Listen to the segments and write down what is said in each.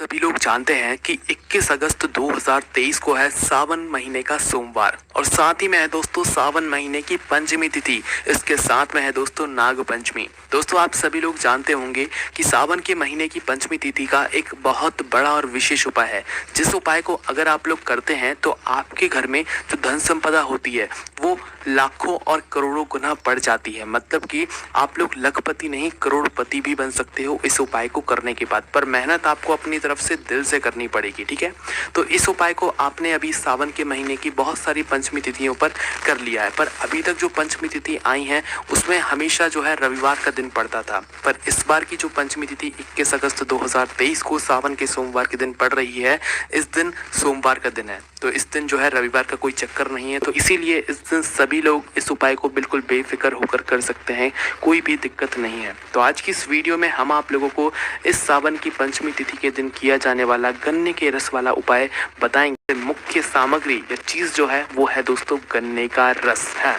सभी लोग जानते हैं कि 21 अगस्त 2023 को है सावन महीने का सोमवार और साथ ही में है दोस्तों सावन महीने की पंचमी तिथि। इसके साथ में है दोस्तों नाग पंचमी। दोस्तों आप सभी लोग जानते होंगे कि सावन के महीने की पंचमी तिथि का एक बहुत बड़ा और विशेष उपाय है, जिस उपाय को अगर आप लोग करते हैं तो आपके घर में जो धन संपदा होती है वो लाखों और करोड़ों गुना बढ़ जाती है। मतलब कि आप लोग लखपति नहीं करोड़पति भी बन सकते हो इस उपाय को करने के बाद, पर मेहनत आपको अपनी तरफ से दिल से करनी पड़ेगी। ठीक है, तो इस उपाय को आपने अभी सावन के महीने की बहुत सारी पंचमी तिथियों पर कर लिया है, पर अभी तक जो पंचमी तिथि आई है उसमें हमेशा जो है रविवार का दिन पड़ता था, पर इस बार की जो पंचमी तिथि 21 अगस्त 2023 को सावन के सोमवार के दिन पड़ रही है, इस दिन सोमवार का दिन है। तो इस दिन जो है रविवार का कोई चक्कर नहीं है, तो इसीलिए इस दिन सभी लोग इस उपाय को बिल्कुल बेफिक्र होकर कर सकते हैं, कोई भी दिक्कत नहीं है। तो आज की इस वीडियो में हम आप लोगों को इस सावन की पंचमी तिथि के दिन किया जाने वाला गन्ने के रस वाला उपाय बताएंगे। मुख्य सामग्री या चीज जो है वो है दोस्तों गन्ने का रस है।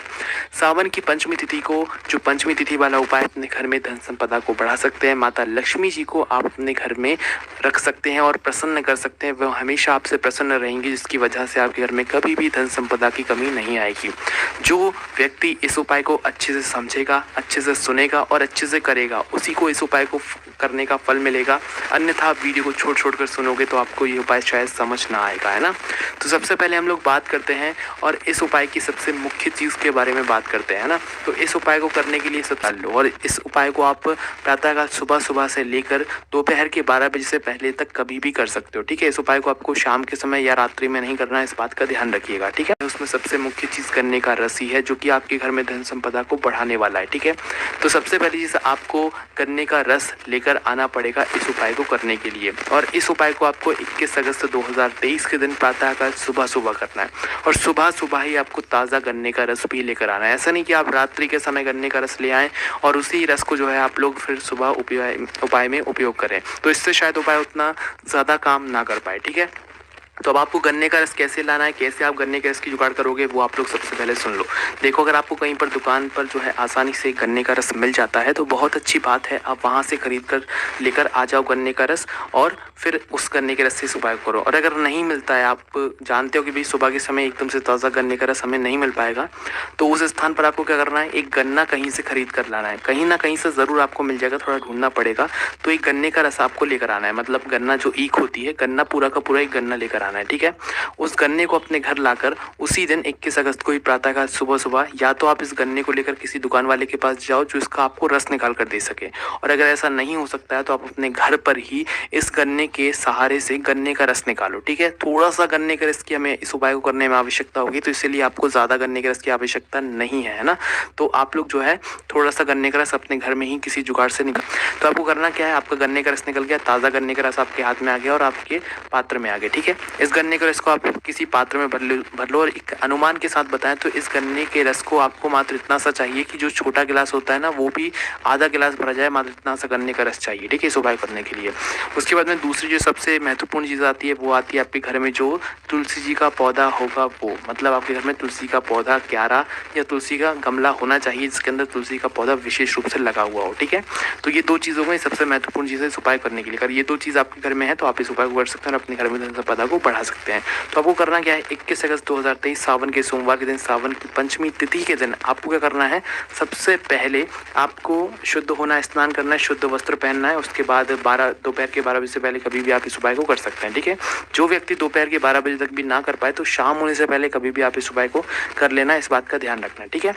सावन की पंचमी तिथि को जो पंचमी तिथि वाला उपाय अपने घर में धन संपदा को बढ़ा सकते हैं। माता लक्ष्मी जी को आप अपने घर में रख सकते हैं और प्रसन्न कर सकते हैं। वह हमेशा आपसे प्रसन्न रहेंगी, जिसकी वजह से आपके घर में कभी भी धन संपदा की कमी नहीं आएगी। जो व्यक्ति इस उपाय को अच्छे से समझेगा, अच्छे से सुनेगा और अच्छे से करेगा, उसी को इस उपाय को करने का फल मिलेगा। अन्यथा आप वीडियो को छोड़ कर सुनोगे तो आपको ये उपाय शायद समझ ना आएगा, है ना। तो सबसे पहले हम लोग बात करते हैं और इस उपाय की सबसे मुख्य चीज़ के बारे में बात करते हैं ना। तो इस उपाय को करने के लिए सबसे लो, और इस उपाय को आप प्रातःकाल सुबह से लेकर दोपहर के 12 बजे से पहले तक कभी भी कर सकते हो। ठीक है, इस उपाय को आपको शाम के समय या रात्रि में नहीं करना है, इस बात का ध्यान रखिएगा। ठीक है, उसमें सबसे मुख्य चीज़ गन्ने का रस ही है, जो कि आपके घर में धन संपदा को बढ़ाने वाला है। ठीक है, तो सबसे पहली चीज़ आपको गन्ने का रस लेकर आना पड़ेगा इस उपाय को करने के लिए, और इस उपाय को आपको 21 अगस्त 2023 के दिन प्रातःकाल सुबह करना है, और सुबह ही आपको ताज़ा गन्ने का रस भी लेकर आना है। ऐसा नहीं कि आप रात्रि के समय गन्ने का रस ले आएँ और उसी रस को जो है आप लोग फिर सुबह उपाय में उपयोग करें, तो इससे शायद उपाय उतना ज़्यादा काम ना कर पाए। ठीक है, तो अब आपको गन्ने का रस कैसे लाना है, कैसे आप गन्ने के रस की जुगाड़ करोगे, वो आप लोग सबसे पहले सुन लो। देखो, अगर आपको कहीं पर दुकान पर जो है आसानी से गन्ने का रस मिल जाता है तो बहुत अच्छी बात है, आप वहाँ से खरीद कर लेकर आ जाओ गन्ने का रस, और फिर उस गन्ने के रस से उपाय करो। और अगर नहीं मिलता है, आप जानते हो कि भाई सुबह के समय एकदम से ताज़ा गन्ने का रस हमें नहीं मिल पाएगा, तो उस स्थान पर आपको क्या करना है, एक गन्ना कहीं से खरीद कर लाना है। कहीं ना कहीं से ज़रूर आपको मिल जाएगा, थोड़ा ढूंढना पड़ेगा। तो एक गन्ने का रस आपको लेकर आना है, मतलब गन्ना जो ईख होती है, गन्ना पूरा का पूरा एक गन्ना लेकर आना है। ठीक है, उस गन्ने को अपने घर लाकर उसी दिन 21 अगस्त को ही प्रातःकाल सुबह या तो आप इस गन्ने को लेकर किसी दुकान वाले के पास जाओ जो इसका आपको रस निकाल कर दे सके, और अगर ऐसा नहीं हो सकता है तो आप अपने घर पर ही इस गन्ने के सहारे से गन्ने का रस निकालो। ठीक है, थोड़ा सा गन्ने के रस की हमें इस उपाय को करने में आवश्यकता होगी, तो इसीलिए आपको ज़्यादा गन्ने के रस की आवश्यकता नहीं है ना। तो आप लोग जो है थोड़ा सा गन्ने का रस अपने घर में ही किसी जुगाड़ से निकाल। तो आपको करना क्या है, आपका गन्ने का रस निकल गया, ताज़ा गन्ने का रस आपके हाथ में आ गया और आपके पात्र में आ गया। ठीक है, इस गन्ने के रस को आप किसी पात्र में भर लो और एक अनुमान के साथ बताएं तो इस गन्ने के रस को आपको मात्र इतना सा चाहिए कि जो छोटा गिलास होता है ना, वो भी आधा गिलास भरा जाए, मात्र इतना सा गन्ने का रस चाहिए। ठीक है, इस उपाय करने के लिए। उसके बाद में दूसरी जो सबसे महत्वपूर्ण चीज़ आती है वो आती है आपके घर में जो तुलसी जी का पौधा होगा, वो मतलब आपके घर में तुलसी का पौधा, क्यारा या तुलसी का गमला होना चाहिए जिसके अंदर तुलसी का पौधा विशेष रूप से लगा हुआ हो। ठीक है, तो ये दो चीज़ों में सबसे महत्वपूर्ण चीज़ है इस उपाय करने के लिए। अगर ये दो चीज़ आपके घर में है तो आप इस उपाय को कर सकते हैं और अपने घर में धन संपदा को बढ़ा सकते हैं। तो आपको करना क्या है, 21 अगस्त 2023 सावन के सोमवार के दिन, सावन की पंचमी तिथि के दिन आपको क्या करना है, सबसे पहले आपको शुद्ध होना, स्नान करना है, शुद्ध वस्त्र पहनना है। उसके बाद दोपहर के 12 बजे से पहले कभी भी आप इस उपाय को कर सकते हैं। ठीक है, जो व्यक्ति दोपहर के 12 बजे तक भी ना कर पाए तो शाम होने से पहले कभी भी आप इस उपाय को कर लेना, इस बात का ध्यान रखना है। ठीक है,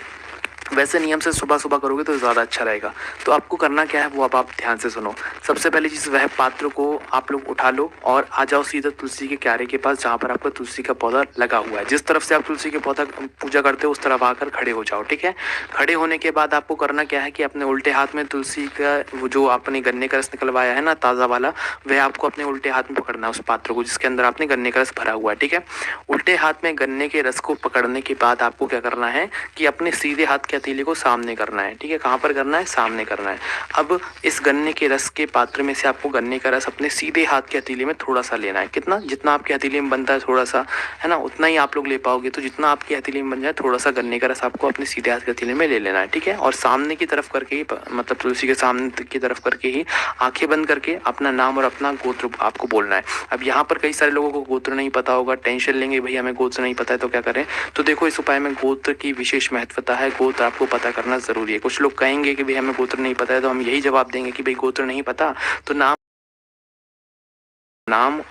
वैसे नियम से सुबह करोगे तो ज़्यादा अच्छा रहेगा। तो आपको करना क्या है वो अब आप ध्यान से सुनो। सबसे पहली चीज़, वह पात्र को आप लोग उठा लो और आ जाओ सीधा तुलसी के क्यारे के पास जहाँ पर आपका तुलसी का पौधा लगा हुआ है। जिस तरफ से आप तुलसी के पौधा पूजा करते हो उस तरफ आकर खड़े हो जाओ। ठीक है, खड़े होने के बाद आपको करना क्या है कि अपने उल्टे हाथ में तुलसी का वो जो आपने गन्ने का रस निकलवाया है ना ताज़ा वाला, वह आपको अपने उल्टे हाथ में पकड़ना है उस पात्र को जिसके अंदर आपने गन्ने का रस भरा हुआ है। ठीक है, उल्टे हाथ में गन्ने के रस को पकड़ने के बाद आपको क्या करना है कि अपने सीधे हाथ के हथेली को सामने करना है, ठीक है। कहाँ पर करना है? सामने करना है। अब इस गन्ने के रस के पात्र में से आपको गन्ने का रस अपने सीधे हाथ की हथेली में थोड़ा सा लेना है। कितना? जितना आपकी हथेली में बनता है थोड़ा सा, है ना, उतना ही आप लोग ले पाओगे। तो जितना आपकी हथेली में बन जाए थोड़ा सा गन्ने का रस आपको अपने सीधे हाथ की हथेली में ले लेना है, ठीक है। और सामने की तरफ करके ही, मतलब तुलसी के सामने की तरफ करके ही आंखें बंद करके अपना नाम और अपना गोत्र आपको बोलना है। अब यहाँ पर कई सारे लोगों को गोत्र नहीं पता होगा, टेंशन लेंगे भाई हमें गोत्र नहीं पता है तो क्या करें। तो देखो इस उपाय में गोत्र की विशेष महत्वता है, गोत्र आपको पता करना जरूरी है। कुछ लोग कहेंगे कि भाई हमें गोत्र नहीं पता है, तो हम यही जवाब देंगे कि भाई गोत्र नहीं पता तो नाम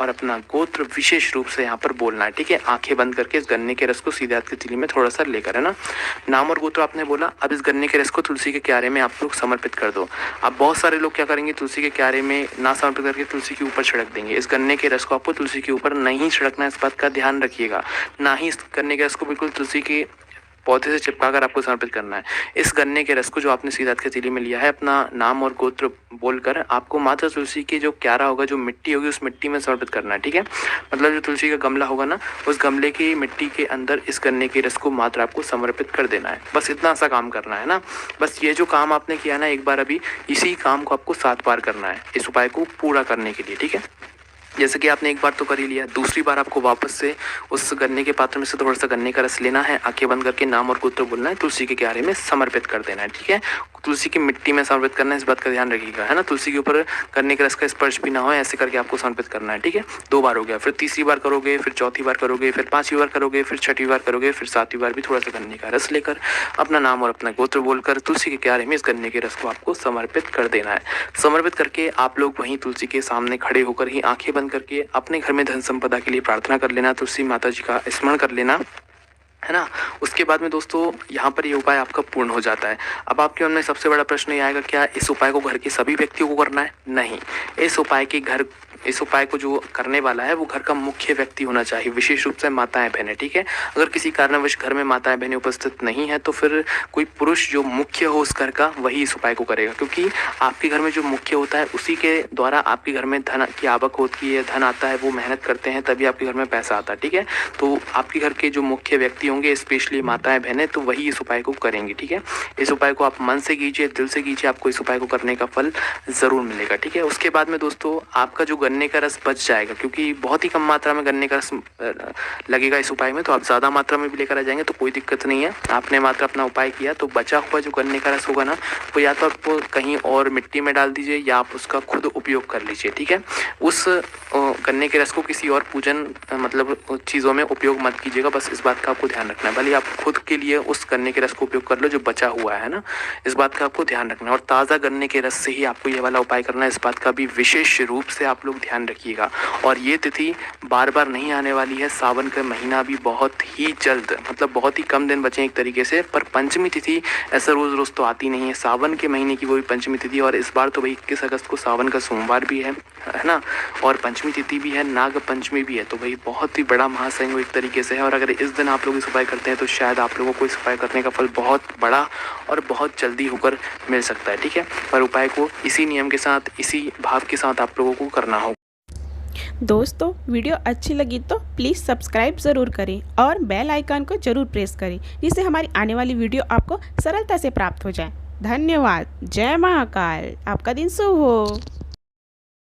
और अपना गोत्र विशेष रूप से यहाँ पर बोलना है, ठीक है। आंखें बंद करके इस गन्ने के रस को सीधे हाथ की हथेली में थोड़ा सा लेकर, है ना, नाम और गोत्र आपने बोला। अब इस गन्ने के रस को तुलसी के क्यारे में आप लोग समर्पित कर दो। अब बहुत सारे लोग क्या करेंगे, तुलसी के क्यारे में ना समर्पित करके तुलसी के ऊपर छिड़क देंगे। इस गन्ने के रस को आपको तुलसी के ऊपर नहीं छिड़कना है, इस बात का ध्यान रखिएगा। ना ही इस गन्ने के रस को बिल्कुल तुलसी के पौधे से चिपकाकर आपको समर्पित करना है। इस गन्ने के रस को जो आपने सीधे हाथ की हथेली में लिया है, अपना नाम और गोत्र बोलकर आपको माता तुलसी की जो क्यारा होगा, जो मिट्टी होगी, उस मिट्टी में समर्पित करना है, ठीक है। मतलब जो तुलसी का गमला होगा ना, उस गमले की मिट्टी के अंदर इस गन्ने के रस को मात्र आपको समर्पित कर देना है। बस इतना सा काम करना है ना। बस ये जो काम आपने किया ना एक बार, अभी इसी काम को आपको 7 बार करना है इस उपाय को पूरा करने के लिए, ठीक है। जैसे कि आपने एक बार तो कर ही लिया, दूसरी बार आपको वापस से उस गन्ने के पात्र में से थोड़ा सा गन्ने का रस लेना है, आंखें बंद करके नाम और गोत्र बोलना है, तुलसी के क्यारे में समर्पित कर देना है, ठीक है। तुलसी की मिट्टी में समर्पित करना है, इस बात का ध्यान रखिएगा, है ना। तुलसी के ऊपर गन्ने के रस का स्पर्श भी ना हो, ऐसे करके आपको समर्पित करना है, ठीक है। 2 बार हो गया, फिर तीसरी बार करोगे, फिर चौथी बार करोगे, फिर 5वीं बार करोगे, फिर 6वीं बार करोगे, फिर 7वीं बार भी थोड़ा सा गन्ने का रस लेकर अपना नाम और अपना गोत्र बोलकर तुलसी के क्यारे में इस गन्ने के रस को आपको समर्पित कर देना है। समर्पित करके आप लोग वहीं तुलसी के सामने खड़े होकर ही आंखें बंद करके अपने घर में धन संपदा के लिए प्रार्थना कर लेना, तुलसी माता जी का स्मरण कर लेना, है ना। उसके बाद में दोस्तों यहाँ पर ये उपाय आपका पूर्ण हो जाता है। अब आपके मन में सबसे बड़ा प्रश्न ये आएगा, क्या इस उपाय को घर के सभी व्यक्तियों को करना है? नहीं, इस उपाय को जो करने वाला है वो घर का मुख्य व्यक्ति होना चाहिए, विशेष रूप से माताएं बहनें, ठीक है। अगर किसी कारणवश घर में माताएं बहनें उपस्थित नहीं है तो फिर कोई पुरुष जो मुख्य हो उस घर का, वही इस उपाय को करेगा, क्योंकि आपके घर में जो मुख्य होता है उसी के द्वारा आपके घर में धन की आवक होती है, धन आता है, वो मेहनत करते हैं तभी आपके घर में पैसा आता है, ठीक है। तो आपके घर के जो मुख्य व्यक्ति होंगे, स्पेशली माताएं बहनें, तो वही इस उपाय को करेंगे, ठीक है। इस उपाय को आप मन से कीजिए, दिल से कीजिए, आपको इस उपाय को करने का फल जरूर मिलेगा, ठीक है। उसके बाद में दोस्तों आपका जो गन्ने का रस बच जाएगा, क्योंकि बहुत ही कम मात्रा में गन्ने का रस लगेगा इस उपाय में, तो आप ज़्यादा मात्रा में भी लेकर आ जाएंगे तो कोई दिक्कत नहीं है। आपने मात्र अपना उपाय किया, तो बचा हुआ जो गन्ने का रस होगा ना, वो या तो आप कहीं और मिट्टी में डाल दीजिए या आप उसका खुद उपयोग कर लीजिए, ठीक है। उस गन्ने के रस को किसी और पूजन मतलब चीज़ों में उपयोग मत कीजिएगा, बस इस बात का आपको ध्यान रखना है। भले आप खुद के लिए उस गन्ने के रस को उपयोग कर लो जो बचा हुआ है ना, इस बात का आपको ध्यान रखना है। और ताज़ा गन्ने के रस से ही आपको ये वाला उपाय करना है, इस बात का भी विशेष रूप से आप लोग ध्यान रखिएगा। और ये तिथि बार बार नहीं आने वाली है, सावन का महीना भी बहुत ही जल्द, मतलब बहुत ही कम दिन बचे एक तरीके से, पर पंचमी तिथि ऐसा रोज रोज तो आती नहीं है, सावन के महीने की वो भी पंचमी तिथि, और इस बार तो भाई 21 अगस्त को सावन का सोमवार भी है ना, और पंचमी तिथि भी है, नाग पंचमी भी है, तो भाई बहुत ही बड़ा महासंयोग एक तरीके से है। और अगर इस दिन आप लोग इस उपाय करते हैं तो शायद आप लोगों को इस उपाय करने का फल बहुत बड़ा और बहुत जल्दी होकर मिल सकता है, ठीक है। पर उपाय को इसी नियम के साथ, इसी भाव के साथ आप लोगों को करना होगा। दोस्तों वीडियो अच्छी लगी तो प्लीज़ सब्सक्राइब ज़रूर करें और बेल आइकन को ज़रूर प्रेस करें, जिससे हमारी आने वाली वीडियो आपको सरलता से प्राप्त हो जाए। धन्यवाद। जय महाकाल। आपका दिन शुभ हो।